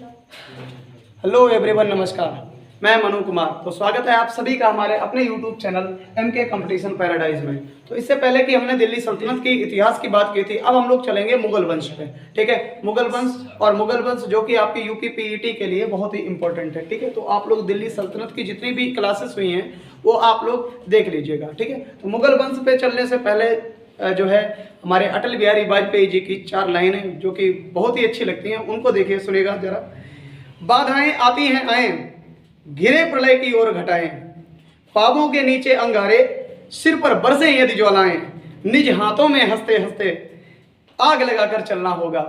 Hello everyone, नमस्कार। मैं मनु कुमार। तो स्वागत है आप सभी का हमारे अपने YouTube channel MK competition paradise में। तो इससे पहले कि हमने दिल्ली सल्तनत की इतिहास की बात की थी, अब हम लोग चलेंगे मुगल वंश पे। ठीक है, मुगल वंश जो कि आपकी यूपी PET के लिए बहुत ही इंपॉर्टेंट है। ठीक है, तो आप लोग दिल्ली सल्तनत की जितनी भी क्लासेस हुई हैं वो आप लोग देख लीजिएगा। ठीक है, तो मुगल वंश पे चलने से पहले जो है हमारे अटल बिहारी वाजपेयी जी की 4 लाइनें जो कि बहुत ही अच्छी लगती हैं, उनको देखिए, सुनिएगा जरा। बाधाएं आती हैं आए, घिरे प्रलय की ओर घटाएं, पावों के नीचे अंगारे, सिर पर बरसे यदि ज्वालाएं, निज हाथों में हंसते हंसते आग लगाकर चलना होगा,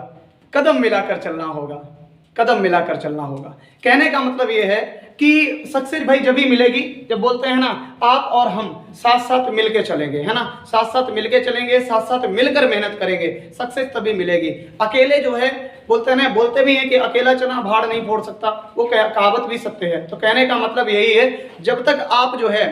कदम मिलाकर चलना होगा, कदम मिलाकर चलना होगा। कहने का मतलब ये है कि सक्सेस भाई जब भी मिलेगी, जब बोलते हैं ना आप और हम साथ साथ मिलके चलेंगे, है ना, साथ साथ मिलके चलेंगे, साथ साथ मिलकर मेहनत करेंगे, सक्सेस तभी मिलेगी। अकेले जो है बोलते भी हैं कि अकेला चना भाड़ नहीं फोड़ सकता, वो कहावत भी सत्य है। तो कहने का मतलब यही है, जब तक आप जो है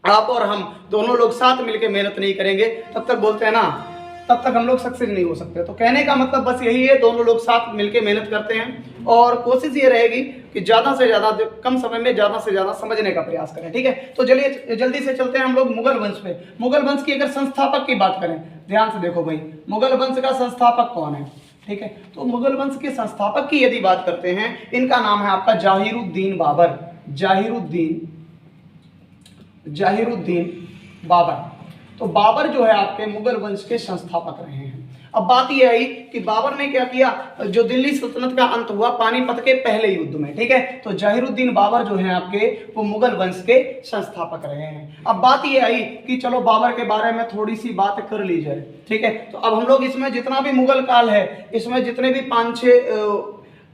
आप और हम दोनों लोग साथ मिलके मेहनत नहीं करेंगे, तब तक बोलते हैं ना, तब तक हम लोग सक्सेस नहीं हो सकते। तो कहने का मतलब बस यही है, दोनों लोग साथ मिलके मेहनत करते हैं और कोशिश ये रहेगी कि ज़्यादा से ज़्यादा कम समय में ज़्यादा से ज़्यादा समझने का प्रयास करें। ठीक है, तो चलिए जल्दी से चलते हैं हम लोग मुगल वंश पे। मुगल वंश की अगर संस्थापक की बात करें, ध्यान से देखो भाई, मुगल वंश का संस्थापक कौन है। ठीक है, तो मुगल वंश के संस्थापक की यदि बात करते हैं, इनका नाम है आपका जाहिरुद्दीन बाबर। जाहिरुद्दीन बाबर। तो बाबर जो है आपके मुगल वंश के संस्थापक रहे हैं। अब बात यह आई कि बाबर ने क्या किया, जो दिल्ली सल्तनत का अंत हुआ पानीपत के पहले युद्ध में। ठीक है, तो जाहिरुद्दीन बाबर जो है आपके, वो मुगल वंश के संस्थापक रहे हैं। अब बात यह आई कि चलो बाबर के बारे में थोड़ी सी बात कर ली जाए। ठीक है, तो अब हम लोग इसमें जितना भी मुगल काल है, इसमें जितने भी 5-6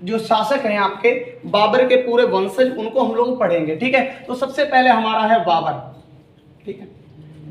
जो शासक हैं आपके बाबर के पूरे वंशज, उनको हम लोग पढ़ेंगे। ठीक है, तो सबसे पहले हमारा है बाबर। ठीक है,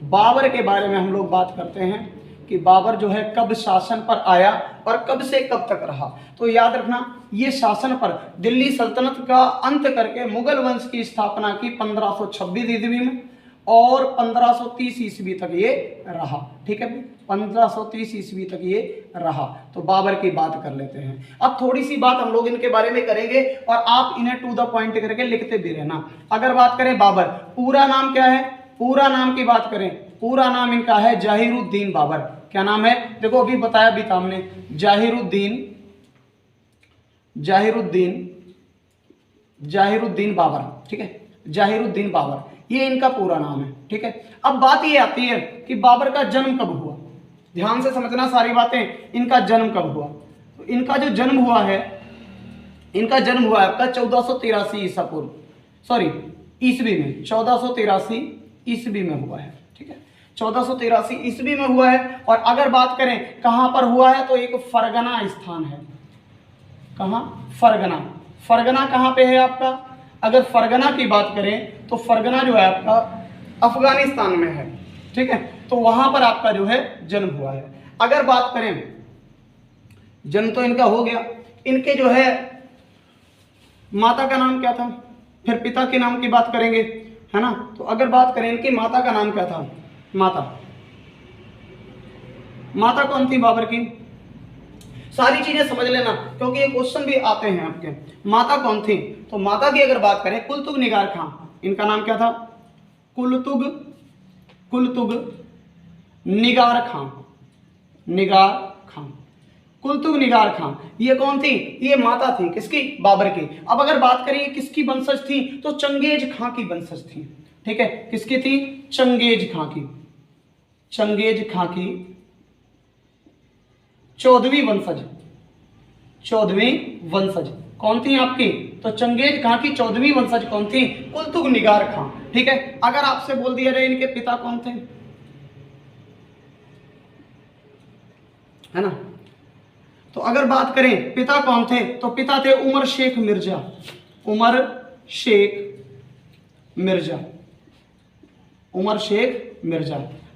बाबर के बारे में हम लोग बात करते हैं कि बाबर जो है कब शासन पर आया और कब से कब तक रहा। तो याद रखना, ये शासन पर दिल्ली सल्तनत का अंत करके मुगल वंश की स्थापना की 1526 ईस्वी में और 1530 ईस्वी तक ये रहा। ठीक है, 1530 ईस्वी तक ये रहा। तो बाबर की बात कर लेते हैं। अब थोड़ी सी बात हम लोग इनके बारे में करेंगे और आप इन्हें टू द पॉइंट करके लिखते भी रहना। अगर बात करें बाबर, पूरा नाम क्या है, पूरा नाम की बात करें, पूरा नाम इनका है जाहिरुद्दीन बाबर। क्या नाम है, देखो अभी बताया भी था हमने, जाहिरुद्दीन बाबर। ठीक है, जाहिरुद्दीन बाबर, ये इनका पूरा नाम है। ठीक है, अब बात ये आती है कि बाबर का जन्म कब हुआ। ध्यान से समझना सारी बातें। इनका जन्म कब हुआ, तो इनका जो जन्म हुआ है, इनका जन्म हुआ है आपका 1483 ईसा पूर्व, सॉरी ईस्वी में, 1483 ईस्वी में हुआ है। ठीक है, 1483 ईस्वी में हुआ है। और अगर बात करें कहां पर हुआ है, तो एक फरगना स्थान है। कहां, फरगना कहां पे है आपका। अगर फरगना की बात करें तो फरगना जो है आपका अफगानिस्तान में है। ठीक है, तो वहां पर आपका जो है जन्म हुआ है। अगर बात करें, जन्म तो इनका हो गया, इनके जो है माता का नाम क्या था, फिर पिता के नाम की बात करेंगे, है ना। तो अगर बात करें इनकी माता का नाम क्या था, माता कौन थी बाबर की, सारी चीजें समझ लेना क्योंकि ये क्वेश्चन भी आते हैं आपके। माता कौन थी, तो माता की अगर बात करें कुलतुग निगार खां, इनका नाम क्या था, कुलतुग निगार खां, कुलतुग निगार खां, ये कौन थी, ये माता थी किसकी, बाबर की। अब अगर बात करें किसकी वंशज थी, तो चंगेज खां की वंशज थी। ठीक है, किसकी थी, चंगेज खां की 14वीं वंशज कौन थी आपकी, तो चंगेज खां की 14वीं वंशज कौन थी, कुलतुग निगार खां। ठीक है, अगर आपसे बोल दिया जाए इनके पिता कौन थे, है ना, तो अगर बात करें पिता कौन थे, तो पिता थे उमर शेख मिर्जा।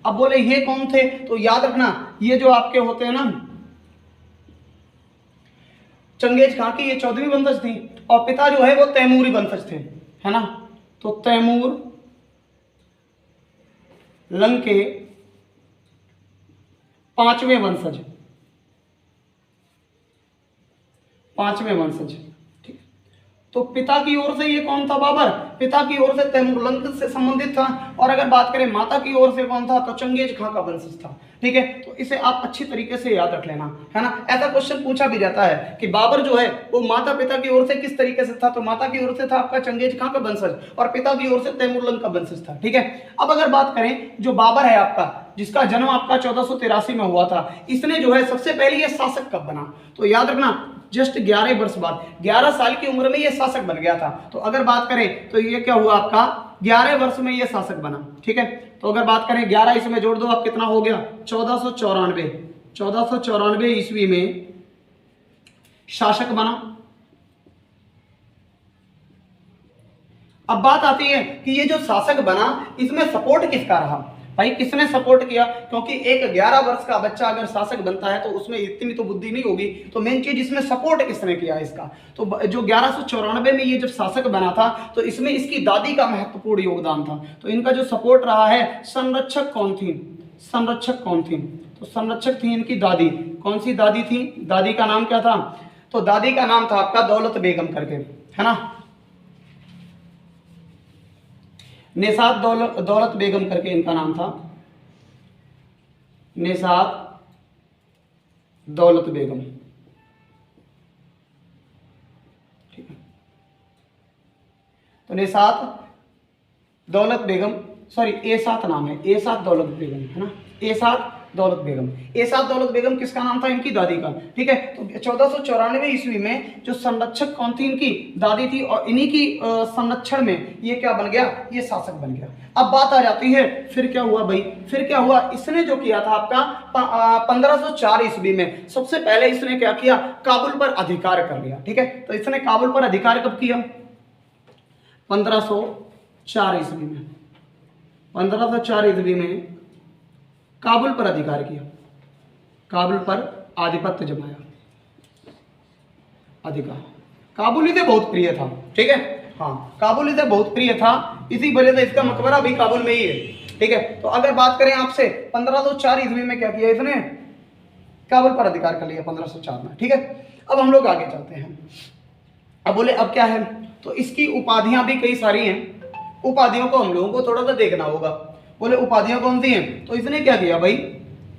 अब बोले ये कौन थे, तो याद रखना ये जो आपके होते हैं ना, चंगेज खां की ये 14वीं वंशज थी और पिता जो है वो तैमूरी वंशज थे, है ना। तो तैमूर लंग के 5वें वंशज, तो पिता की ओर से ये कौन था? बाबर। पिता की ओर से तैमुरलंक से संबंधित था। और अगर बात करें माता की ओर से कौन था? तो चंगेज खां का वंशज था। ठीक है, तो इसे आप अच्छी तरीके से याद रख लेना, है ना। ऐसा क्वेश्चन पूछा भी जाता है कि बाबर जो है वो माता पिता की ओर से किस तरीके से था? तो माता की ओर से था आपका चंगेज खां का वंशज और पिता की ओर से तैमुरलंक का वंशज था। ठीक है, अब अगर बात करें जो बाबर है आपका, जिसका जन्म आपका 1483 में हुआ था, इसने जो है सबसे पहले ये शासक कब बना? तो याद रखना जस्ट 11 वर्ष बाद, 11 साल की उम्र में ये शासक बन गया था। तो अगर बात करें तो ये क्या हुआ आपका? 11 वर्ष में ये शासक बना। ठीक है, तो अगर बात करें 11 इसमें जोड़ दो आप, कितना हो गया? 1494 ईस्वी में शासक बना। अब बात आती है कि ये जो शासक बना इसमें सपोर्ट किसका रहा? भाई किसने सपोर्ट किया? क्योंकि एक 11 वर्ष का बच्चा अगर शासक बनता है तो उसमें इतनी तो बुद्धि नहीं होगी, तो मेन चीज इसमें सपोर्ट किसने किया इसका? तो जो 1194 में ये जब शासक बना था तो इसमें इसकी दादी का महत्वपूर्ण योगदान था। तो इनका जो सपोर्ट रहा है, संरक्षक कौन थी? संरक्षक कौन थी? तो संरक्षक थी इनकी दादी। कौन सी दादी थी? दादी का नाम क्या था? तो दादी का नाम था आपका दौलत बेगम करके, है ना। निसात दौलत बेगम करके इनका नाम था, निसात दौलत बेगम। ठीक है, तो निसात दौलत बेगम, सॉरी एसात नाम है, एसात दौलत बेगम, है ना, एसात दौलत बेगम। एसात दौलत बेगम किसका नाम था? इनकी दादी का। ठीक है, तो 1494 ईस्वी में जो संरक्षक कौन थी? इनकी दादी थी, और इन्हीं की संरक्षण में ये क्या बन गया? ये शासक बन गया। अब बात आ जाती है फिर क्या हुआ भाई? फिर क्या हुआ? इसने जो किया था आपका 1504 ईस्वी में सबसे पहले इसने क्या किया? काबुल पर अधिकार कर लिया। ठीक है, तो इसने काबुल पर अधिकार कब किया? 1504 ईस्वी में। 1504 ईस्वी में काबुल पर अधिकार किया, काबुल पर आधिपत्य जमाया, अधिकार। काबुल इसे बहुत प्रिय था। ठीक है, हाँ, काबुल इसे बहुत प्रिय था, इसी वजह से इसका मकबरा भी काबुल में ही है। ठीक है, तो अगर बात करें आपसे 1504 ईस्वी में क्या किया इसने? काबुल पर अधिकार कर लिया 1504 में। ठीक है, अब हम लोग आगे चलते हैं। अब बोले अब क्या है? तो इसकी उपाधियां भी कई सारी हैं, उपाधियों को हम लोगों को थोड़ा सा देखना होगा। बोले उपाधियां कौन सी हैं? तो इसने क्या किया भाई?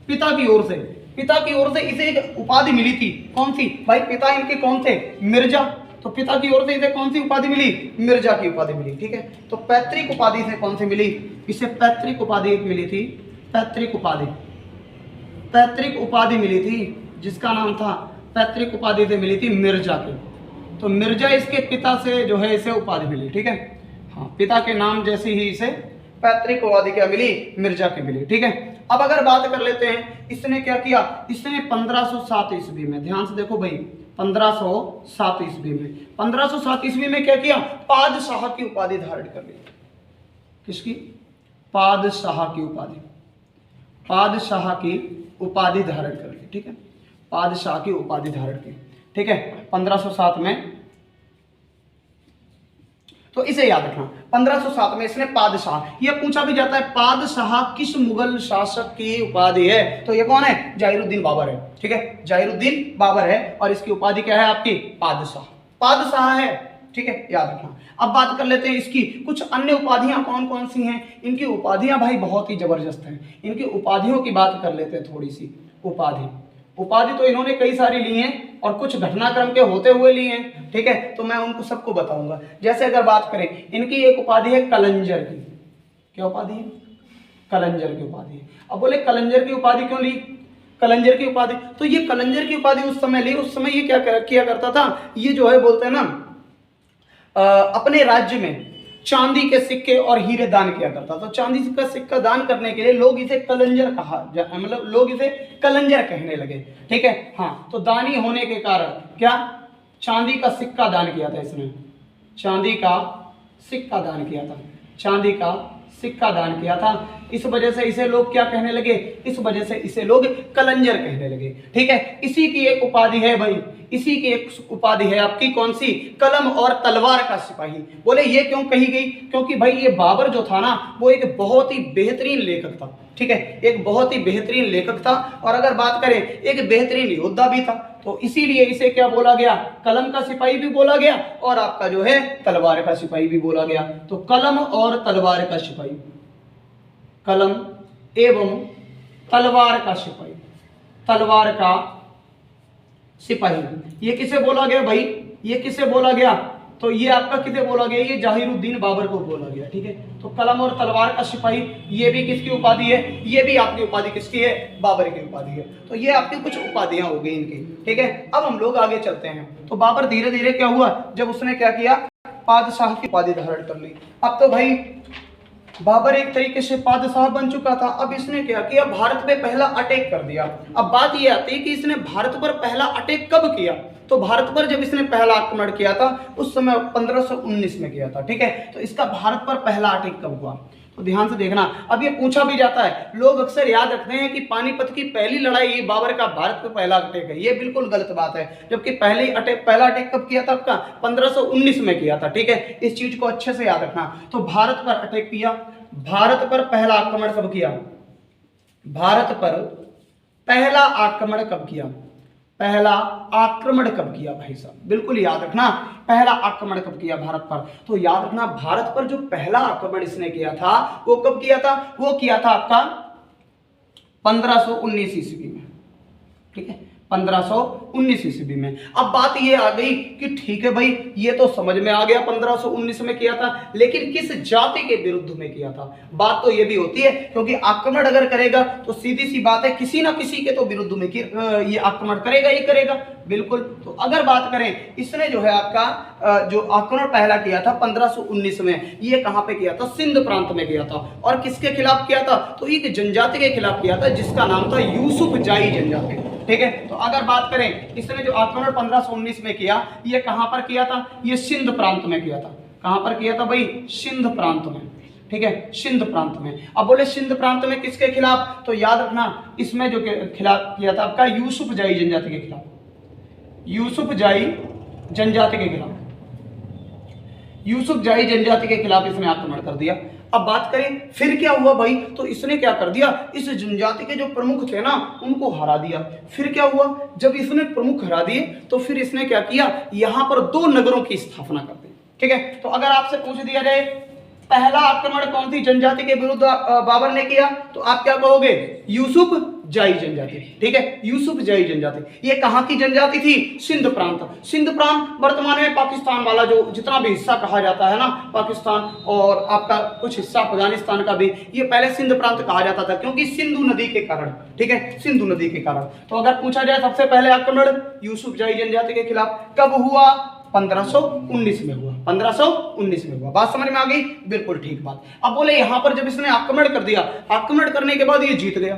पिता की ओर से, पिता की ओर से इसे एक उपाधि मिली थी। कौन सी भाई? पिता इनके कौन थे? मिर्जा। तो पिता की ओर से इसे कौन सी उपाधि मिली? मिर्जा की उपाधि मिली। ठीक है, तो पैतृक उपाधि से कौन सी मिली? इसे पैतृक उपाधि एक मिली थी, पैतृक उपाधि, पैतृक उपाधि मिली थी, जिसका नाम था, पैतृक उपाधि से मिली थी मिर्जा के। तो मिर्जा इसके पिता से जो है इसे उपाधि मिली। ठीक है, हाँ, पिता के नाम जैसी ही इसे पैतृक उपाधि क्या मिली? मिर्जा की मिली। ठीक है, अब अगर बात कर लेते हैं इसने क्या किया? इसने 1507 ईस्वी में, ध्यान से देखो भाई, 1507 ईस्वी में, 1507 ईस्वी में क्या किया? पादशाह की उपाधि धारण कर ली। किसकी? पादशाह की उपाधि, पादशाह की उपाधि धारण कर ली। ठीक है, पादशाह की उपाधि धारण की। ठीक है, 1507 में। तो इसे याद रखना, 1507 में इसने पादशाह, यह पूछा भी जाता है पादशाह किस मुगल शासक की उपाधि है? तो ये कौन है? जाहिरुद्दीन बाबर है। ठीक है, जाहिरुद्दीन बाबर है, और इसकी उपाधि क्या है आपकी? पादशाह, पादशाह है। ठीक है, याद रखना। अब बात कर लेते हैं इसकी कुछ अन्य उपाधियां कौन कौन सी हैं। इनकी उपाधियां भाई बहुत ही जबरदस्त हैं। इनकी उपाधियों की बात कर लेते हैं थोड़ी सी। उपाधि तो इन्होंने कई सारी ली हैं और कुछ घटनाक्रम के होते हुए लिए हैं। ठीक है, तो मैं उनको सबको बताऊंगा। जैसे अगर बात करें, इनकी एक उपाधि है कलंजर की। क्या उपाधि है? कलंजर की उपाधि है। अब बोले कलंजर की उपाधि क्यों ली? कलंजर की उपाधि, तो ये कलंजर की उपाधि उस समय ली, उस समय ये क्या किया करता था? ये जो है बोलते हैं ना, अपने राज्य में चांदी के सिक्के और हीरे दान किया करता। तो चांदी का सिक्का दान करने के लिए लोग इसे कलंजर कहा, मतलब लोग इसे कलंजर कहने लगे। ठीक है, हाँ, तो दानी होने के कारण क्या? चांदी का सिक्का दान किया था इसने, चांदी का सिक्का दान किया था, चांदी का सिक्का दान किया था। इस वजह से इसे लोग क्या कहने लगे? इस वजह से इसे लोग कलंजर कहने लगे। ठीक है, इसी की एक उपाधि है भाई, इसी की एक उपाधि है आपकी कौन सी? कलम और तलवार का सिपाही। बोले ये क्यों कही गई? क्योंकि भाई ये बाबर जो था ना, वो एक बहुत ही बेहतरीन लेखक था। ठीक है, एक बहुत ही बेहतरीन लेखक था, और अगर बात करें एक बेहतरीन योद्धा भी था। तो इसीलिए इसे क्या बोला गया, कलम का सिपाही भी बोला गया, और आपका जो है तलवार का सिपाही भी बोला गया। तो कलम और तलवार का सिपाही, कलम एवं तलवार का सिपाही, तलवार का सिपाही, ये किसे बोला गया भाई, ये किसे बोला गया, तो ये आपका किसे बोला गया, ये जहीरुद्दीन बाबर को बोला गया। ठीक है, तो कलम और तलवार का सिपाही, ये भी किसकी उपाधि है, ये भी आपकी उपाधि किसकी है, बाबर की उपाधि है। तो ये आपकी कुछ उपाधियां हो गई इनकी। ठीक है, अब हम लोग आगे चलते हैं। तो बाबर धीरे धीरे क्या हुआ, जब उसने क्या किया, बादशाह की उपाधि धारण कर ली। अब तो भाई बाबर एक तरीके से बादशाह बन चुका था। अब इसने क्या किया, भारत पे पहला अटैक कर दिया। अब बात यह आती है कि इसने भारत पर पहला अटैक कब किया, तो भारत पर जब इसने पहला आक्रमण किया था उस समय 1519 में किया था। ठीक है, तो इसका भारत पर पहला अटैक कब हुआ, तो ध्यान से देखना। अब ये पूछा भी जाता है, लोग अक्सर याद रखते हैं कि पानीपत की पहली लड़ाई बाबर का भारत पर पहला अटैक है। ये बिल्कुल गलत बात है, जबकि पहला अटैक कब किया था आपका, 1519 में किया था। ठीक है, इस चीज को अच्छे से याद रखना। तो भारत पर अटैक किया, भारत पर पहला आक्रमण कब किया, भारत पर पहला आक्रमण कब किया, पहला आक्रमण कब किया भाई साहब, बिल्कुल याद रखना, पहला आक्रमण कब किया भारत पर। तो याद रखना, भारत पर जो पहला आक्रमण इसने किया था वो कब किया था, वो किया था आपका 1519 ईस्वी में। ठीक है, 1519 ईस्वी में। अब बात ये आ गई कि ठीक है भाई, ये तो समझ में आ गया 1519 में किया था, लेकिन किस जाति के विरुद्ध में किया था। बात तो ये भी होती है, क्योंकि आक्रमण अगर करेगा तो सीधी सी बात है किसी ना किसी के तो विरुद्ध में ये आक्रमण करेगा ही करेगा, बिल्कुल। तो अगर बात करें, इसने जो है आपका जो आक्रमण पहला किया था 1519 में, ये कहां पे किया था, सिंध प्रांत में किया था। और किसके खिलाफ किया था, तो एक जनजाति के खिलाफ किया था जिसका नाम था यूसुफ जाई जनजाति। ठीक है, तो अगर बात करें, इसने जो आक्रमण 1519 में किया, ये कहां पर किया था, ये सिंध प्रांत में किया था। कहां पर किया था भाई, सिंध प्रांत में। ठीक है, सिंध प्रांत में। अब बोले सिंध प्रांत में किसके खिलाफ, तो याद रखना, इसमें जो खिलाफ किया था आपका यूसुफ जाई जनजाति के खिलाफ, यूसुफ जाई जनजाति के खिलाफ, यूसुफ जाई जनजाति के खिलाफ इसने आक्रमण कर दिया। अब बात करें फिर क्या हुआ भाई, तो इसने क्या कर दिया, इस जनजाति के जो प्रमुख थे ना उनको हरा दिया। फिर क्या हुआ, जब इसने प्रमुख हरा दिए तो फिर इसने क्या किया, यहां पर 2 नगरों की स्थापना कर दी। ठीक है, तो अगर आपसे पूछ दिया जाए पहला आक्रमण कौन सी जनजाति के विरुद्ध बाबर ने किया, तो आप क्या कहोगे, यूसुफ जाई जनजाति। ठीक है, यूसुफ जाई जनजाति। ये कहां की जनजाति थी, सिंध प्रांत। सिंध प्रांत वर्तमान में पाकिस्तान वाला जो जितना भी हिस्सा कहा जाता है ना, पाकिस्तान और आपका कुछ हिस्सा अफगानिस्तान का भी, ये पहले सिंध प्रांत कहा जाता था, क्योंकि सिंधु नदी के कारण। ठीक है, सिंधु नदी के कारण। तो अगर पूछा जाए सबसे पहले आक्रमण यूसुफ जाई जनजाति के खिलाफ कब हुआ, 1519 में हुआ, 1519 में हुआ। बात समझ में आ गई, बिल्कुल ठीक बात। अब बोले यहां पर जब इसने आक्रमण कर दिया, आक्रमण करने के बाद ये जीत गया।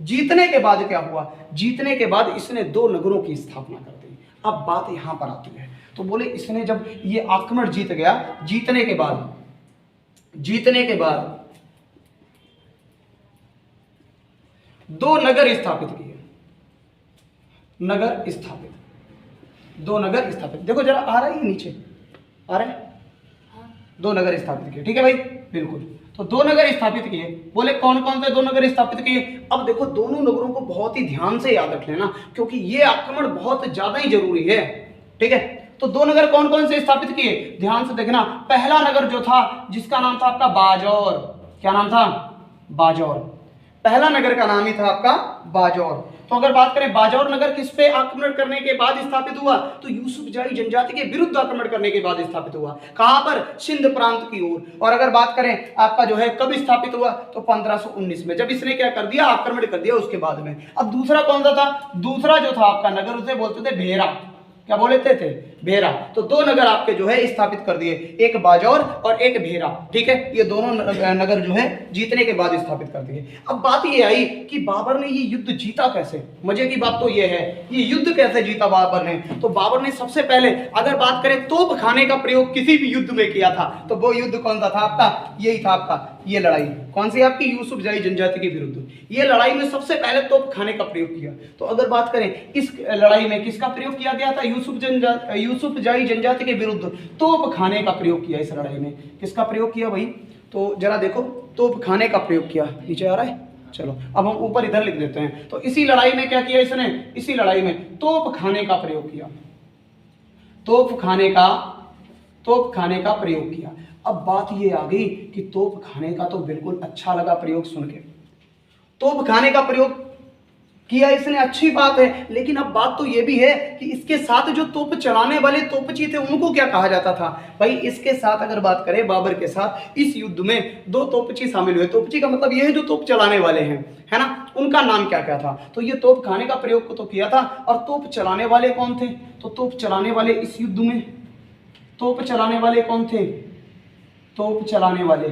जीतने के बाद क्या हुआ, जीतने के बाद इसने 2 नगरों की स्थापना कर दी। अब बात यहां पर आती है, तो बोले इसने जब ये आक्रमण जीत गया, जीतने के बाद 2 नगर स्थापित किए, नगर स्थापित, 2 नगर स्थापित। देखो जरा आ रहा है नीचे, आ रहा है, 2 नगर स्थापित किए। ठीक है भाई, बिल्कुल। तो 2 नगर स्थापित किए। बोले कौन कौन से 2 नगर स्थापित किए। अब देखो दोनों नगरों को बहुत ही ध्यान से याद रख लेना, क्योंकि ये आक्रमण बहुत ज्यादा ही जरूरी है। ठीक है, तो 2 नगर कौन कौन से स्थापित किए, ध्यान से देखना। पहला नगर जो था जिसका नाम था आपका बाजौर, क्या नाम था, बाजौर। पहला नगर का नाम ही था आपका बाजौर। तो अगर बात करें बाजौर नगर किस पे आक्रमण करने के बाद स्थापित हुआ, तो यूसुफ जाई जनजाति के विरुद्ध आक्रमण करने के बाद स्थापित हुआ। कहां पर, सिंध प्रांत की ओर। और अगर बात करें आपका जो है कब स्थापित हुआ, तो 1519 में, जब इसने क्या कर दिया, आक्रमण कर दिया उसके बाद में। अब दूसरा कौन सा था, दूसरा जो था आपका नगर, उसे बोलते थे भेरा। क्या बोलते थे, भेरा। तो 2 नगर आपके जो है स्थापित कर दिए, एक बाजौर और एक भेरा। ठीक है, ये दोनों नगर जो है जीतने के बाद स्थापित कर दिए। अब बात ये आई कि बाबर ने ये युद्ध जीता कैसे। मजे की बात तो ये है, ये युद्ध कैसे जीता बाबर ने। तो बाबर ने सबसे पहले अगर बात करें तोप खाने का प्रयोग किसी भी युद्ध में किया था, तो वो युद्ध कौन सा था आपका, यही था आपका, ये लड़ाई कौन सी आपकी, यूसुफ जाई जनजाति के विरुद्ध। ये लड़ाई में सबसे पहले तोप खाने का प्रयोग किया। तो अगर बात करें इस लड़ाई में किसका प्रयोग किया गया था, यूसुफ जाई जनजाति के विरुद्ध तोप खाने का प्रयोग किया। इस लड़ाई में किसका प्रयोग किया भाई, तो जरा देखो तोप खाने का प्रयोग किया। नीचे आ रहा है, चलो अब हम ऊपर इधर लिख देते हैं। तो इसी लड़ाई में क्या किया इसने, इसी लड़ाई में तोप खाने का प्रयोग किया, तोप खाने का प्रयोग किया। अब बात ये आ गई कि तोप खाने का तो बिल्कुल अच्छा लगा प्रयोग सुन के, तोप खाने का प्रयोग किया इसने, अच्छी बात है। लेकिन अब बात तो ये भी है कि इसके साथ जो तोप चलाने वाले तोपची थे उनको क्या कहा जाता था। भाई इसके साथ अगर बात करें, बाबर के साथ इस युद्ध में 2 तोपची शामिल हुए। तोपची का मतलब ये है जो तोप चलाने वाले हैं, है ना, उनका नाम क्या क्या था। तो ये तोप खाने का प्रयोग तो किया था। और तोप चलाने वाले कौन थे, तो तोप चलाने वाले इस युद्ध में, तोप चलाने वाले कौन थे, तोप चलाने वाले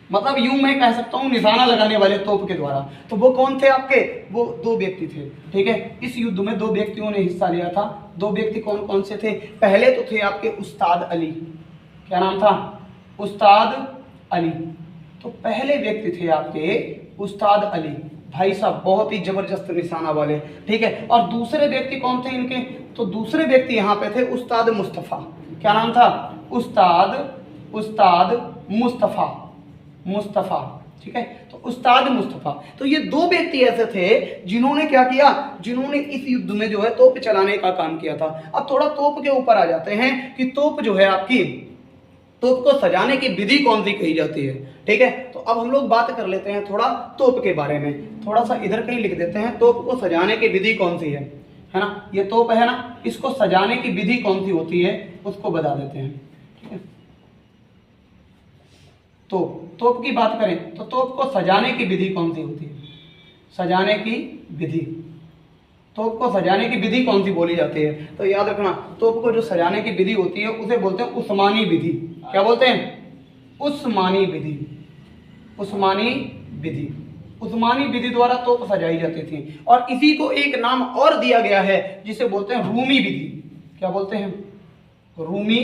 मतलब यूं मैं कह सकता हूं निशाना लगाने वाले तोप के द्वारा। तो वो कौन थे आपके, वो 2 व्यक्ति थे। ठीक है, इस युद्ध में 2 व्यक्तियों ने हिस्सा लिया था। 2 व्यक्ति कौन कौन से थे, पहले तो थे आपके उस्ताद अली, क्या नाम था, उस्ताद अली। तो पहले व्यक्ति थे आपके उस्ताद अली, भाई साहब बहुत ही जबरदस्त निशाना वाले। ठीक है, और दूसरे व्यक्ति कौन थे इनके, तो दूसरे व्यक्ति यहाँ पे थे उस्ताद मुस्तफ़ा, क्या नाम था, उस्ताद मुस्तफ़ा। ठीक है, तो उस्ताद मुस्तफ़ा। तो ये 2 व्यक्ति ऐसे थे जिन्होंने क्या किया, जिन्होंने इस युद्ध में जो है तोप चलाने का काम किया था। अब थोड़ा तोप के ऊपर आ जाते हैं कि तोप जो है आपकी, तोप को सजाने की विधि कौन सी कही जाती है। ठीक है, तो अब हम लोग बात कर लेते हैं थोड़ा तोप के बारे में। थोड़ा सा इधर कहीं लिख देते हैं, तोप को सजाने की विधि कौन सी है ना, ये तोप है ना, इसको सजाने की विधि कौन सी होती है उसको बता देते हैं। ठीक है, तो तोप की बात करें तो तोप को सजाने की विधि कौन सी होती है, सजाने की विधि, तोप को सजाने की विधि कौन सी बोली जाती है। तो याद रखना, तोप को जो सजाने की विधि होती है उसे बोलते हैं उस्मानी विधि। क्या बोलते हैं, उस्मानी विधि, उस्मानी विधि। उस्मानी विधि द्वारा तोप सजाई जाती थी। और इसी को एक नाम और दिया गया है जिसे बोलते हैं रूमी विधि। क्या बोलते हैं, रूमी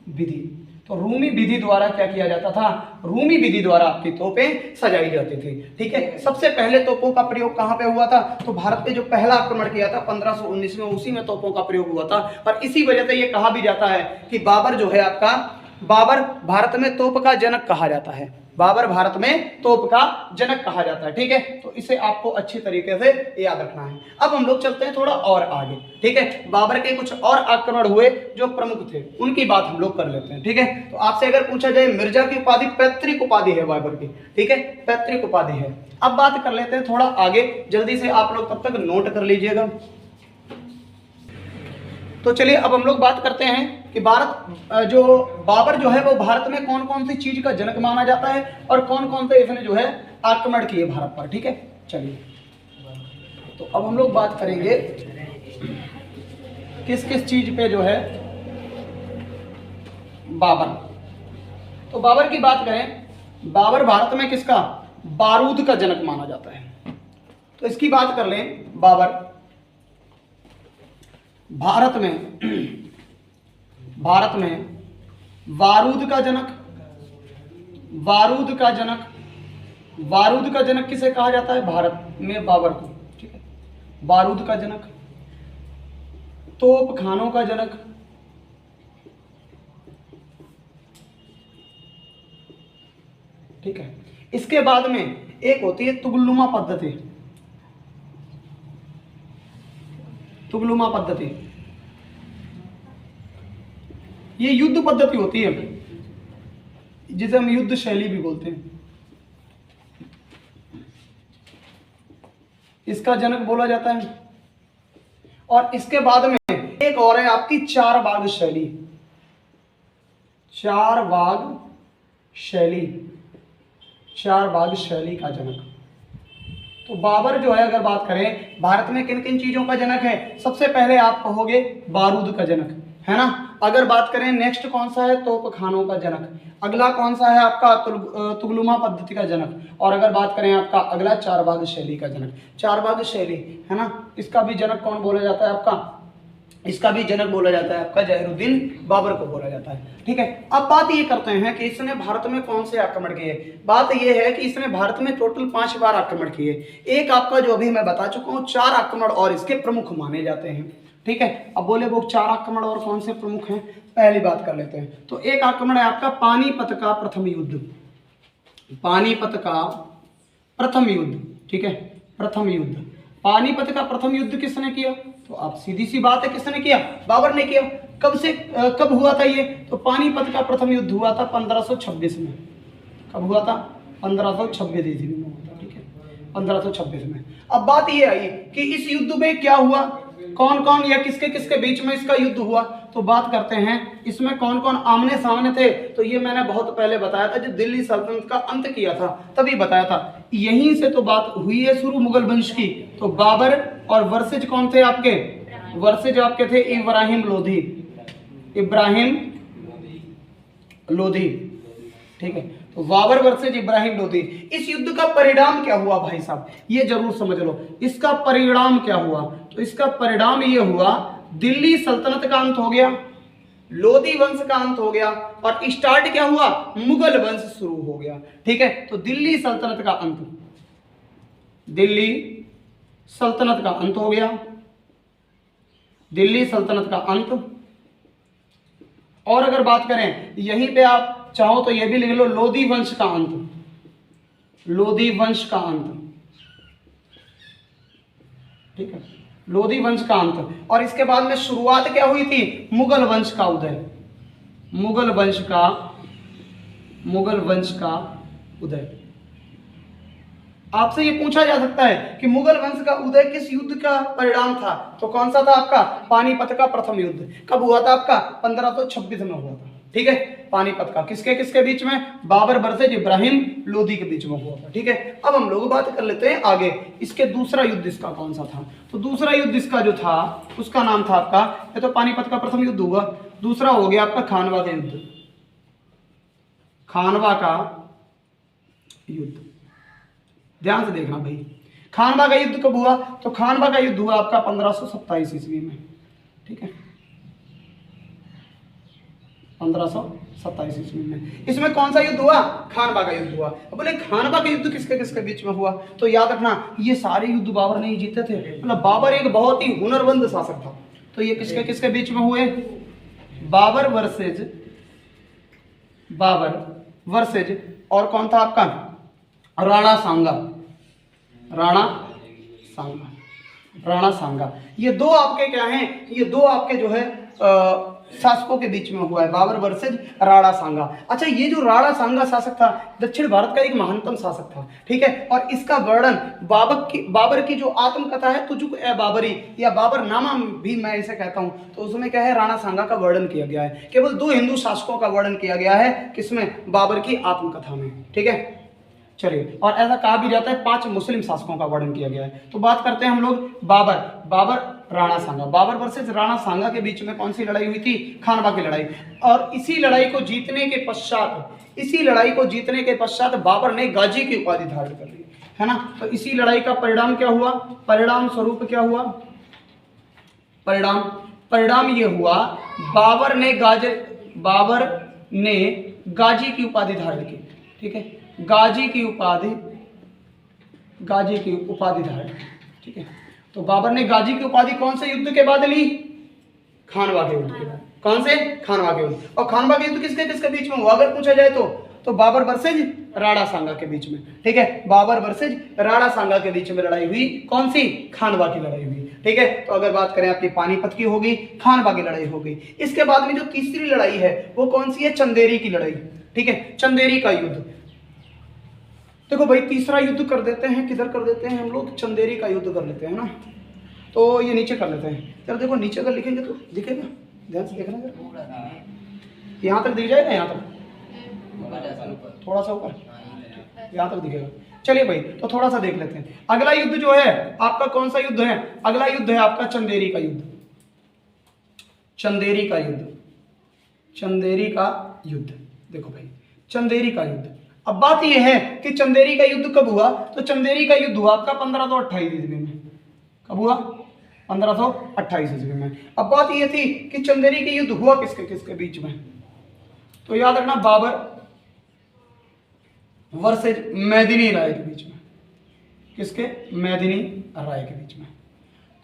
विधि। तो रूमी विधि द्वारा क्या किया जाता था, रूमी विधि द्वारा आपकी तोपें सजाई जाती थी। ठीक है, सबसे पहले तोपों का प्रयोग कहाँ पे हुआ था, तो भारत पे जो पहला आक्रमण किया था 1519 में, उसी में तोपों का प्रयोग हुआ था। और इसी वजह से ये कहा भी जाता है कि बाबर जो है आपका, बाबर भारत में तोप का जनक कहा जाता है, बाबर भारत में तोप का जनक कहा जाता है। ठीक है, तो इसे आपको अच्छी तरीके से याद रखना है। अब हम लोग चलते हैं थोड़ा और आगे। ठीक है, बाबर के कुछ और आक्रमण हुए जो प्रमुख थे, उनकी बात हम लोग कर लेते हैं। ठीक है, तो आपसे अगर पूछा जाए, मिर्जा की उपाधि पैतृक उपाधि है बाबर की। ठीक है, पैतृक उपाधि है। अब बात कर लेते हैं थोड़ा आगे, जल्दी से आप लोग तब तक नोट कर लीजिएगा। तो चलिए अब हम लोग बात करते हैं कि बाबर जो है वो भारत में कौन कौन सी चीज का जनक माना जाता है और कौन कौन से इसने जो है आक्रमण किए भारत पर। ठीक है, चलिए तो अब हम लोग बात करेंगे किस किस चीज पे जो है बाबर। तो बाबर की बात करें, बाबर भारत में किसका, बारूद का जनक माना जाता है। तो इसकी बात कर लें, बाबर भारत में बारूद का जनक, बारूद का जनक किसे कहा जाता है, भारत में बाबर को। ठीक है, बारूद का जनक, तोप खानों का जनक, ठीक है। इसके बाद में एक होती है तुगलुमा पद्धति, तुगलुमा पद्धति, ये युद्ध पद्धति होती है जिसे हम युद्ध शैली भी बोलते हैं। इसका जनक बोला जाता है। और इसके बाद में एक और है आपकी चार बाग शैली, चार बाग शैली का जनक। तो बाबर जो है अगर बात करें भारत में किन किन चीजों का जनक है, सबसे पहले आप कहोगे बारूद का जनक, है ना। अगर बात करें नेक्स्ट कौन सा है, तोप खानों का जनक। अगला कौन सा है आपका, तुगलुमा पद्धति का जनक। और अगर बात करें आपका अगला चार बाग शैली का जनक। चार बाग शैली है ना, इसका भी जनक कौन बोला जाता है आपका, इसका भी जनक बोला जाता है आपका जहीरुद्दीन बाबर को बोला जाता है। ठीक है, अब बात ये करते हैं कि इसने भारत में कौन से आक्रमण किए। बात ये है कि इसने भारत में टोटल 5 बार आक्रमण किए। एक आपका जो अभी मैं बता चुका हूं 4 आक्रमण और इसके प्रमुख माने जाते हैं। ठीक है, अब बोले वो 4 आक्रमण और कौन से प्रमुख हैं, पहली बात कर लेते हैं। तो एक आक्रमण है आपका पानीपत का प्रथम युद्ध, पानीपत का प्रथम युद्ध, ठीक है, प्रथम युद्ध। पानीपत का प्रथम युद्ध किसने किया? तो आप सीधी सी बात है, किसने किया? बाबर ने किया। कब हुआ था ये? तो पानीपत का प्रथम युद्ध हुआ था 1526 में। कब हुआ था? 1526 ईस्वी में हुआ था, ठीक है, 1526 में। अब बात ये आई कि इस युद्ध में क्या हुआ, कौन कौन या किसके किसके बीच में इसका युद्ध हुआ। तो बात करते हैं इसमें कौन कौन आमने सामने थे। तो ये मैंने बहुत पहले बताया था, जब दिल्ली सल्तनत का अंत किया था तभी बताया था। यहीं से तो बात हुई है शुरू मुगल वंश की। तो बाबर और वर्सेज कौन थे आपके? वर्सेज आपके थे इब्राहिम लोधी, इब्राहिम लोधी, ठीक है। तो बाबर वर्सेज इब्राहिम लोधी। इस युद्ध का परिणाम क्या हुआ भाई साहब, ये जरूर समझ लो। इसका परिणाम क्या हुआ? तो इसका परिणाम ये हुआ, दिल्ली सल्तनत का अंत हो गया, लोधी वंश का अंत हो गया, और स्टार्ट क्या हुआ? मुगल वंश शुरू हो गया, ठीक है। तो दिल्ली सल्तनत का अंत, दिल्ली सल्तनत का अंत हो गया, दिल्ली सल्तनत का अंत। और अगर बात करें यहीं पे आप चाहो तो ये भी लिख लो, लोधी वंश का अंत, लोधी वंश का अंत, ठीक है, लोधी वंश का अंत। और इसके बाद में शुरुआत क्या हुई थी? मुगल वंश का उदय, मुगल वंश का उदय। आपसे ये पूछा जा सकता है कि मुगल वंश का उदय किस युद्ध का परिणाम था? तो कौन सा था आपका? पानीपत का प्रथम युद्ध। कब हुआ था आपका? 1526 में हुआ था, ठीक है। पानीपत का किसके किसके बीच में? बाबर वर्सेज इब्राहिम लोधी के बीच में हुआ था, ठीक है। अब हम लोग बात कर लेते हैं आगे, इसके दूसरा युद्ध इसका कौन सा था। तो दूसरा युद्ध इसका जो था उसका नाम था आपका, ये तो पानीपत का प्रथम युद्ध हुआ, दूसरा हो गया आपका खानवा का युद्ध, खानवा का युद्ध। ध्यान से देखना भाई, खानवा का युद्ध कब हुआ? तो खानवा का युद्ध हुआ आपका 1527 ईस्वी में, ठीक है, 1527 ईस्वी में। इसमें कौन सा युद्ध हुआ? खानवा का युद्ध हुआ। अब बोले खानवा का युद्ध किसके किसके बीच में हुआ? तो याद रखना ये सारे युद्ध बाबर ने ही जीते थे, मतलब बाबर एक बहुत ही हुनरमंद शासक था। तो ये किसके किसके बीच में हुए? बाबर वर्सेज और कौन था आपका? राणा सांगा, राणा सांगा। ये दो आपके क्या हैं? ये दो आपके जो है शासकों के बीच में हुआ है, बाबर वर्सेज राणा सांगा। अच्छा, ये जो राणा सांगा शासक था दक्षिण भारत का एक महानतम शासक था, ठीक है। और इसका वर्णन बाबर की जो आत्मकथा है तुजुक ए बाबरी या बाबरनामा भी मैं इसे कहता हूं, तो उसमें क्या है? राणा सांगा का वर्णन किया गया है। केवल दो हिंदू शासकों का वर्णन किया गया है, किसमें? बाबर की आत्मकथा में, ठीक है। चलिए, और ऐसा कहा भी जाता है 5 मुस्लिम शासकों का वर्णन किया गया है। तो बात करते हैं हम लोग बाबर राणा सांगा। बाबर वर्सेस राणा सांगा के बीच में कौन सी लड़ाई हुई थी? खानवा की लड़ाई। और इसी लड़ाई को जीतने के पश्चात बाबर ने गाजी की उपाधि धारण कर ली, है ना। तो इसी लड़ाई का परिणाम क्या हुआ? परिणाम स्वरूप क्या हुआ? परिणाम ये हुआ, बाबर ने गाजी की उपाधि धारण की, ठीक है, गाजी की उपाधि धारण, ठीक है। तो बाबर ने गाजी की उपाधि कौन से युद्ध के बाद ली? खानवा के युद्ध के बाद। कौन से? खानवा के युद्ध। और खानवा के युद्ध किसके किसके बीच में हुआ अगर पूछा जाए तो बाबर वर्सेज राणा सांगा के बीच में, ठीक है। बाबर वर्सेज राणा सांगा के बीच में लड़ाई हुई, कौन सी? खानवा की लड़ाई हुई, ठीक है। तो अगर बात करें आपकी पानीपत की होगी, खानवा की लड़ाई होगी। इसके बाद में जो तीसरी लड़ाई है वो कौन सी है? चंदेरी की लड़ाई, ठीक है, चंदेरी का युद्ध। देखो भाई, तीसरा युद्ध कर देते हैं, किधर कर देते हैं हम लोग? चंदेरी का युद्ध कर लेते हैं ना। तो ये नीचे कर लेते हैं। चलो देखो, नीचे अगर लिखेंगे तो दिखेगा, ध्यान से देखना जरा, यहाँ तक दिख जाएगा, यहाँ तक थोड़ा सा ऊपर, यहाँ तक दिखेगा। चलिए भाई, तो थोड़ा सा देख लेते हैं। अगला युद्ध जो है आपका कौन सा युद्ध है? अगला युद्ध है आपका चंदेरी का युद्ध, चंदेरी का युद्ध। देखो भाई, चंदेरी का युद्ध। अब बात यह है कि चंदेरी का युद्ध कब हुआ? तो चंदेरी का युद्ध हुआ आपका 1528 ईस्वी में। कब हुआ? 1528 ईस्वी में। अब बात यह थी कि चंदेरी के युद्ध हुआ किसके किसके बीच में? तो याद रखना, बाबर वर्सेज मेदिनी राय के बीच में। किसके? मेदिनी राय के बीच में।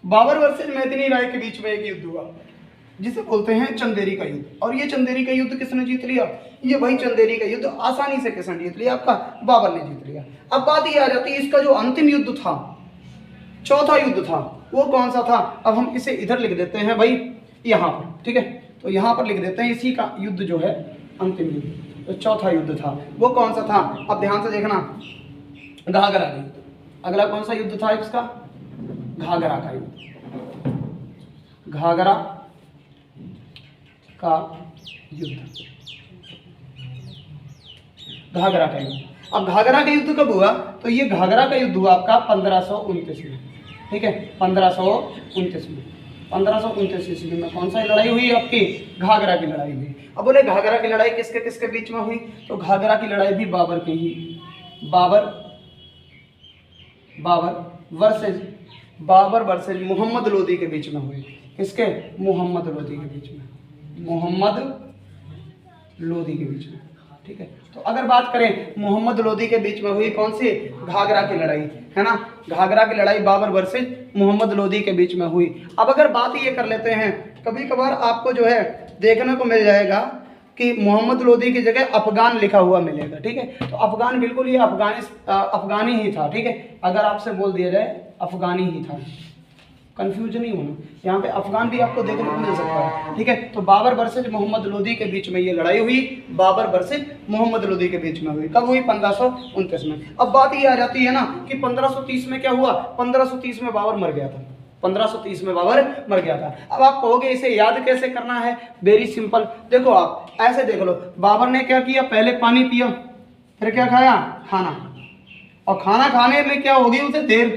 बाबर वर्सेज मेदिनी राय के बीच में एक युद्ध हुआ। जिसे बोलते हैं चंदेरी का युद्ध। और ये चंदेरी का युद्ध किसने जीत लिया? ये वही चंदेरी का युद्ध आसानी से किसने जीत लिया? आपका बाबर ने जीत लिया। अब बात ये आ जाती है, इसका जो अंतिम युद्ध था, चौथा युद्ध था, वो कौन सा था? अब हम इसे इधर लिख देते हैं भाई, यहाँ पर, ठीक है। तो यहाँ पर लिख देते हैं इसी का युद्ध जो है अंतिम युद्ध, तो चौथा युद्ध था वो कौन सा था? अब ध्यान से देखना, घाघरा का युद्ध। अगला कौन सा युद्ध था इसका? घाघरा का युद्ध, घाघरा का युद्ध, घाघरा का युद्ध। अब घाघरा का युद्ध कब हुआ? तो ये घाघरा का युद्ध हुआ आपका 1529 में, ठीक है, 1529 में। 1529 ईस्वी में कौन सा लड़ाई हुई आपकी? घाघरा की लड़ाई हुई। अब बोले घाघरा की लड़ाई किसके किसके बीच में हुई? तो घाघरा की लड़ाई भी बाबर के ही, बाबर वर्सेज मोहम्मद लोदी के बीच में हुई। किसके? मोहम्मद लोदी के बीच में, मोहम्मद लोदी के बीच में, ठीक है। तो अगर बात करें मोहम्मद लोदी के बीच में हुई कौन सी? घाघरा की लड़ाई, है ना। घाघरा की लड़ाई बाबर वर्सेज मोहम्मद लोदी के बीच में हुई। अब अगर बात ये कर लेते हैं, कभी कभार आपको जो है देखने को मिल जाएगा कि मोहम्मद लोदी की जगह अफगान लिखा हुआ मिलेगा, ठीक है। तो अफगान बिल्कुल ये अफगानी ही था, ठीक है। अगर आपसे बोल दिया जाए अफगानी ही था, कंफ्यूज नहीं होना, यहाँ पे अफगान भी आपको देखने को मिल सकता है, ठीक है। तो बाबर वर्सेज मोहम्मद लोदी के बीच में ये लड़ाई हुई, बाबर वर्सेज मोहम्मद लोदी के बीच में हुई। कब हुई? 1529 में। अब बात ये आ जाती है ना कि 1530 में क्या हुआ? 1530 में बाबर मर गया था, 1530 में बाबर मर गया था। अब आप कहोगे इसे याद कैसे करना है? वेरी सिंपल, देखो आप ऐसे देख लो, बाबर ने क्या किया? पहले पानी पिया, फिर क्या खाया? खाना, और खाना खाने में क्या होगी उसे? देर,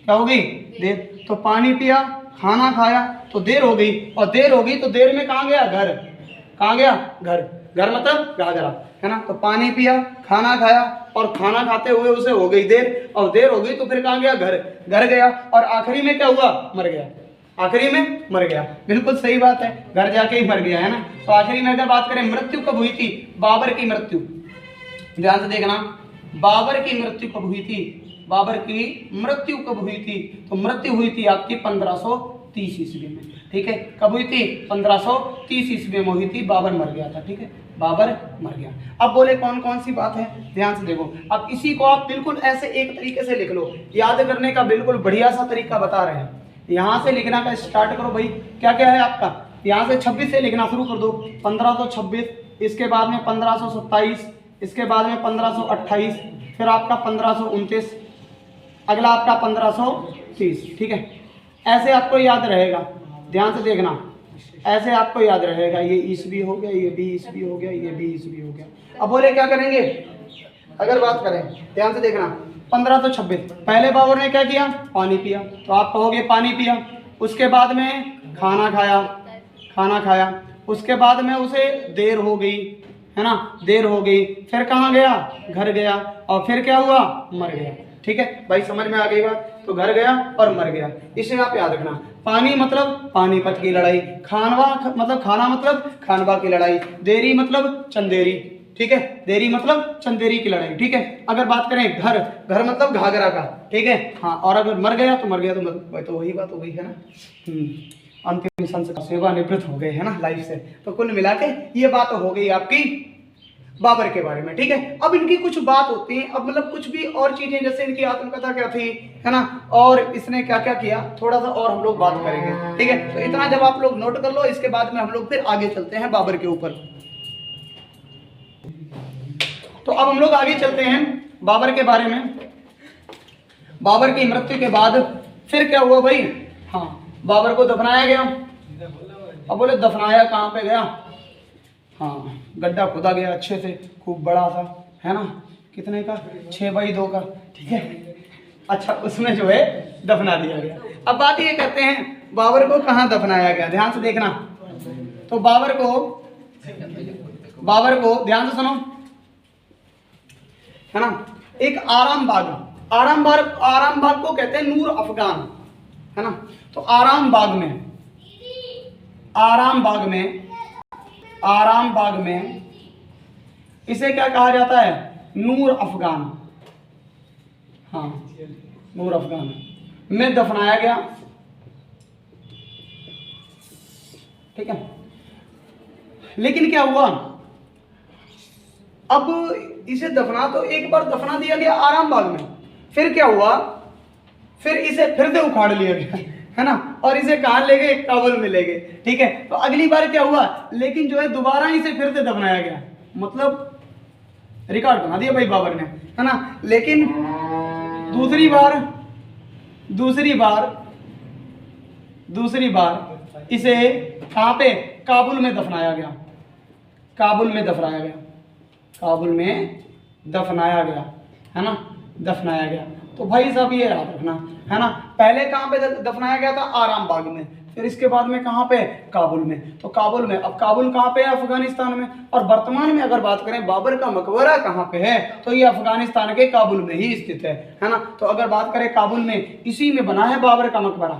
क्या हो गई? देर। तो पानी पिया, खाना खाया तो देर हो गई, और देर हो गई तो देर में कहाँ गया? घर। कहाँ गया? घर। घर मतलब घाघरा, है ना। तो पानी पिया, खाना खाया, और खाना खाते हुए उसे हो गई देर, और देर हो गई तो फिर कहाँ गया? घर। घर गया, और आखिरी में क्या हुआ? मर गया। आखिरी में मर गया, बिल्कुल सही बात है, घर जाके ही मर गया, है ना। तो आखिरी में अगर बात करें मृत्यु कब हुई थी? बाबर की मृत्यु, ध्यान से देखना, बाबर की मृत्यु कब हुई थी? बाबर की मृत्यु कब हुई थी? तो मृत्यु हुई थी आपकी 1530 ईस्वी में, ठीक है। कब हुई थी? 1530 ईस्वी में हुई थी, बाबर मर गया था, ठीक है, बाबर मर गया। अब बोले कौन कौन सी बात है? ध्यान से देखो, अब इसी को आप बिल्कुल ऐसे एक तरीके से लिख लो, याद करने का बिल्कुल बढ़िया सा तरीका बता रहे हैं। यहाँ से लिखना का स्टार्ट करो भाई, क्या क्या है आपका? यहाँ से 26 से लिखना शुरू कर दो, 1526, इसके बाद में 1527, इसके बाद में 1528, फिर आपका 1529, अगला आपका 1530, ठीक है। ऐसे आपको याद रहेगा, ध्यान से देखना, ऐसे आपको याद रहेगा। ये ईस्वी हो गया, ये भी ईस्वी हो गया, ये भी ईस्वी हो गया। अब बोले क्या करेंगे? अगर बात करें, ध्यान से देखना, 1526 पहले बाबर ने क्या किया? पानी पिया, तो आप कहोगे पानी पिया, उसके बाद में खाना खाया, खाना खाया, उसके बाद में उसे देर हो गई, है ना, देर हो गई, फिर कहाँ गया? घर गया, और फिर क्या हुआ? मर गया, ठीक है भाई, समझ में आ गई बात। तो घर गया और मर गया, इसे आप याद रखना। पानी मतलब पानीपत की लड़ाई, खानवा मतलब खाना मतलब खानवा की लड़ाई, देरी मतलब चंदेरी, ठीक है, देरी मतलब चंदेरी की लड़ाई, ठीक है। अगर बात करें घर, घर मतलब घाघरा का, ठीक है, हाँ। और अगर मर गया तो मर गया, तो वही बात हो गई, है ना। अंतिम संस्कार, सेवानिवृत्त हो गए, है ना, लाइफ से। तो कुल मिला के ये बात हो गई आपकी बाबर के बारे में, ठीक है। अब इनकी कुछ बात होती है, अब मतलब कुछ भी और चीजें, जैसे इनकी आत्मकथा क्या थी, है ना, और इसने क्या क्या किया, थोड़ा सा और हम लोग बात करेंगे, ठीक है। तो इतना जब आप लोग नोट कर लो, इसके बाद में हम लोग फिर आगे चलते हैं बाबर के ऊपर। तो अब हम लोग आगे चलते हैं बाबर के बारे में। बाबर की मृत्यु के बाद फिर क्या हुआ भाई? हाँ, बाबर को दफनाया गया। अब बोले दफनाया कहाँ पे गया? हाँ, गड्ढा खोदा गया अच्छे से, खूब बड़ा सा, है ना, कितने का? 6x2 का, ठीक है। अच्छा, उसमें जो है दफना दिया गया। अब बात ये करते हैं बाबर को कहाँ दफनाया गया, ध्यान से देखना। तो बाबर को ध्यान से सुनो, है ना, एक आराम बाग को कहते हैं नूर अफगान, है ना। तो आराम बाग में इसे क्या कहा जाता है? नूर अफगान, हाँ, नूर अफगान में दफनाया गया। ठीक है। लेकिन क्या हुआ, अब इसे दफना तो एक बार दफना दिया गया आराम बाग में, फिर क्या हुआ, फिर इसे फिर से उखाड़ लिया गया, है ना, और इसे कहाँ ले गए, काबुल में ले गए। ठीक है, तो अगली बार क्या हुआ, लेकिन जो है दोबारा इसे फिर से दफनाया गया, मतलब रिकॉर्ड बना दिया भाई बाबर ने, है ना। लेकिन दूसरी बार इसे कहाँ पे, काबुल में दफनाया गया, काबुल में दफनाया गया, है ना, दफनाया गया। तो भाई साहब ये याद रखना, है ना, पहले कहाँ पे दफनाया गया था, आराम बाग में, फिर इसके बाद में कहाँ पे, काबुल में। तो काबुल में, अब काबुल कहाँ पे है, अफगानिस्तान में। और वर्तमान में अगर बात करें बाबर का मकबरा कहाँ पे है, तो ये अफगानिस्तान के काबुल में ही स्थित है ना। तो अगर बात करें काबुल में, इसी में बना है बाबर का मकबरा,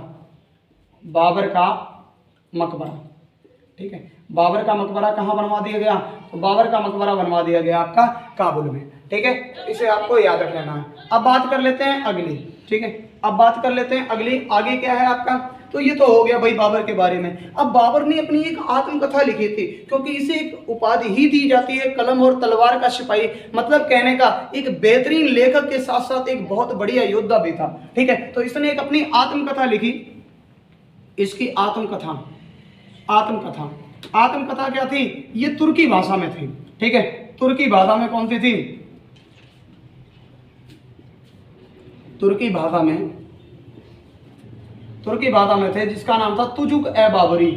ठीक है। बाबर का मकबरा कहाँ बनवा दिया गया, तो बाबर का मकबरा बनवा दिया गया आपका काबुल में, ठीक है। इसे आपको याद रख लेना है। अब बात कर लेते हैं अगली, ठीक है, अब बात कर लेते हैं अगली, आगे क्या है आपका, तो ये तो हो गया भाई बाबर के बारे में। अब बाबर ने अपनी एक आत्मकथा लिखी थी, क्योंकि इसे एक उपाधि ही दी जाती है कलम और तलवार का सिपाही, मतलब कहने का एक बेहतरीन लेखक के साथ साथ एक बहुत बढ़िया योद्धा भी था, ठीक है। तो इसने एक अपनी आत्मकथा लिखी, इसकी आत्मकथा क्या थी, ये तुर्की भाषा में थी, ठीक है। तुर्की भाषा में कौन सी थी, तुर्की भाषा में थे, जिसका नाम था तुजुक ए बाबरी।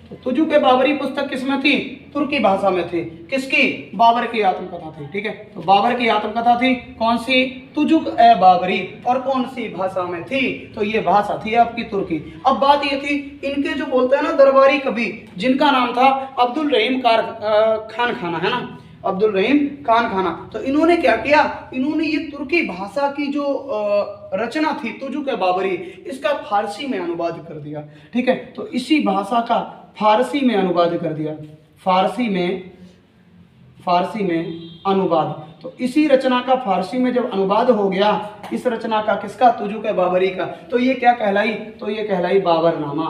तो तुजुक ए बाबरी पुस्तक किसमें थी, तुर्की भाषा में थी, किसकी, बाबर की आत्मकथा थी, ठीक है। तो बाबर की आत्मकथा थी कौन सी, तुजुक ए बाबरी, और कौन सी भाषा में थी, तो ये भाषा थी आपकी तुर्की। अब बात ये थी, इनके जो बोलते हैं ना दरबारी कवि, जिनका नाम था अब्दुल रहीम खान खाना, है ना, अब्दुल रहीम खान खाना। तो इन्होंने क्या किया, इन्होंने ये तुर्की भाषा की जो रचना थी तुजुक ए बाबरी, इसका फारसी में अनुवाद कर दिया, ठीक है। तो इसी भाषा का फारसी में अनुवाद कर दिया, फारसी में अनुवाद। तो इसी रचना का फारसी में जब अनुवाद हो गया, इस रचना का, किसका, तुजुक ए बाबरी का, तो ये क्या कहलाई, तो ये कहलाई बाबरनामा।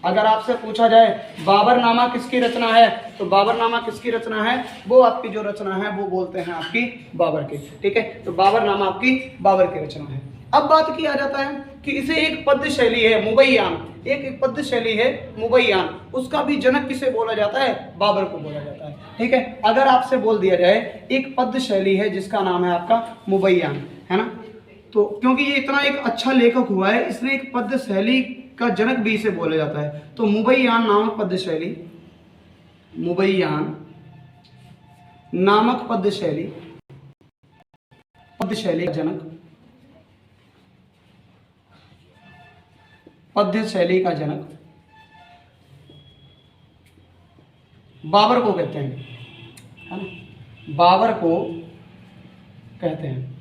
अगर आपसे पूछा जाए बाबरनामा किसकी रचना है, तो बाबरनामा किसकी रचना है, वो आपकी जो रचना है वो बोलते हैं आपकी बाबर की, ठीक है। तो बाबरनामा आपकी बाबर की रचना है। अब बात किया जाता है कि इसे एक पद्य शैली है मुबैयान, एक पद्य शैली है मुबैयान, उसका भी जनक किसे बोला जाता है, बाबर को बोला जाता है, ठीक है। अगर आपसे बोल दिया जाए एक पद्य शैली है जिसका नाम है आपका मुबैयान, है ना, तो क्योंकि ये इतना एक अच्छा लेखक हुआ है, इसने एक पद्य शैली का जनक भी इसे बोला जाता है। तो मुबैयान नामक पद्य शैली का जनक, पद्य शैली का जनक बाबर को कहते हैं, है ना, बाबर को कहते हैं,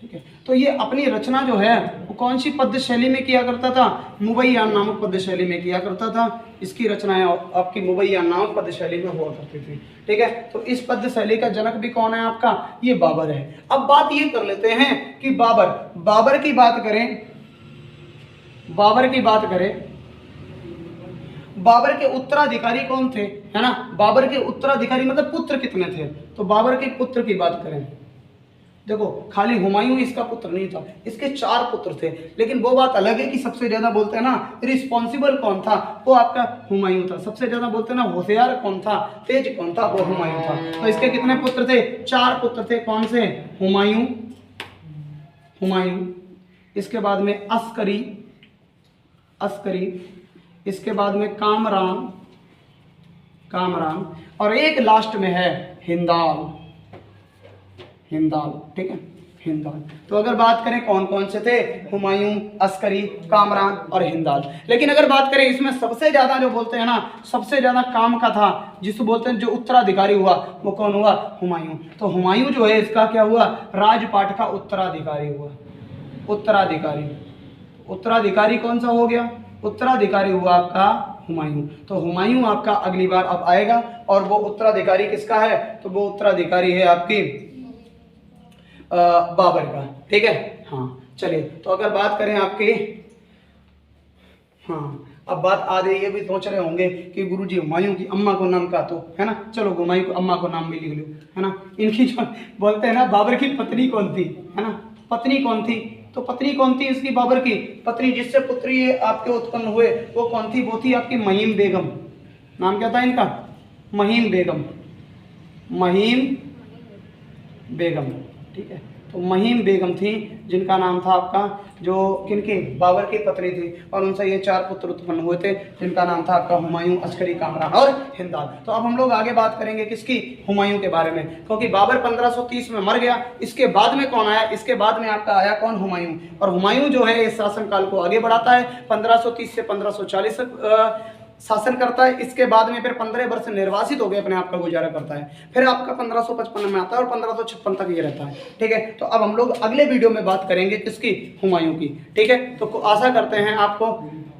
ठीक है। तो ये अपनी रचना जो है वो कौन सी पद्य शैली में किया करता था, मुबैयान नामक पद्य शैली में किया करता था। इसकी रचनाएं आपकी मुबैयान नामक पद्य शैली में हुआ करती थी, ठीक है। तो इस पद्य शैली का जनक भी कौन है आपका, ये बाबर है। अब बात ये कर लेते हैं कि बाबर की बात करें, बाबर के उत्तराधिकारी कौन थे, है ना, बाबर के उत्तराधिकारी मतलब पुत्र कितने थे, तो बाबर के पुत्र की बात करें, देखो खाली हुमायूं इसका पुत्र नहीं था, इसके 4 पुत्र थे। लेकिन वो बात अलग है कि सबसे ज्यादा बोलते हैं ना रिस्पॉन्सिबल कौन था, वो आपका हुमायूं था। सबसे ज्यादा बोलते हैं ना होशियार कौन था, तेज कौन था, वो हुमायूं था। तो इसके कितने पुत्र थे, 4 पुत्र थे। कौन से, हुमायूं, इसके बाद में अस्करी, इसके बाद में कामरान, और एक लास्ट में है हिंदाल, ठीक है, हिंदाल। तो अगर बात करें कौन कौन से थे, हुमायूं, अस्करी, कामरान और हिंदाल। लेकिन अगर बात करें इसमें सबसे ज्यादा जो बोलते हैं ना, सबसे ज्यादा काम का था, जिसको बोलते हैं जो उत्तराधिकारी हुआ, वो कौन हुआ, हुमायूं। तो हुमायूं जो है इसका क्या हुआ, राजपाट का उत्तराधिकारी हुआ। उत्तराधिकारी कौन सा हो गया, उत्तराधिकारी हुआ आपका हुमायूं। तो हुमायूं आपका अगली बार अब आएगा, और वो उत्तराधिकारी किसका है, तो वो उत्तराधिकारी है आपकी बाबर का, ठीक है। हाँ चलिए, तो अगर बात करें आपकी, हाँ अब बात आ रही है, भी सोच रहे होंगे कि गुरुजी हुमायूं की अम्मा को नाम का तो है ना, चलो हुमायूं को अम्मा को नाम भी लिख लो, है ना। इनकी जो बोलते हैं ना बाबर की पत्नी कौन थी, है ना, पत्नी कौन थी, तो पत्नी कौन थी इसकी, बाबर की पत्नी जिससे पुत्री ये आपके उत्पन्न हुए वो कौन थी, वो थी आपकी महीम बेगम। नाम क्या था इनका, महीम बेगम, महीम बेगम, ठीक है। तो महीम बेगम थी जिनका नाम था आपका, जो किनकी, बाबर की पत्नी थी, और उनसे ये 4 पुत्र उत्पन्न हुए थे जिनका नाम था आपका हुमायूं, अस्करी, कामरान और हिंदाल। तो अब हम लोग आगे बात करेंगे किसकी, हुमायूं के बारे में, क्योंकि बाबर 1530 में मर गया, इसके बाद में कौन आया, इसके बाद में आपका आया कौन, हुमायूं। और हुमायूं जो है इस शासनकाल को आगे बढ़ाता है, 1530 से 1540 शासन करता है। इसके बाद में फिर 15 वर्ष निर्वासित हो गए, अपने आप का गुजारा करता है। फिर आपका 1555 में आता है और 1556 तक ये रहता है, ठीक है। तो अब हम लोग अगले वीडियो में बात करेंगे किसकी, हुमायूं की, ठीक है। तो आशा करते हैं आपको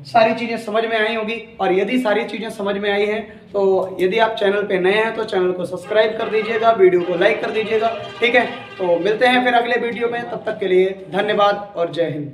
सारी चीज़ें समझ में आई होगी, और यदि सारी चीज़ें समझ में आई हैं तो यदि आप चैनल पे नए हैं तो चैनल को सब्सक्राइब कर दीजिएगा, वीडियो को लाइक कर दीजिएगा, ठीक है। तो मिलते हैं फिर अगले वीडियो में, तब तक के लिए धन्यवाद और जय हिंद।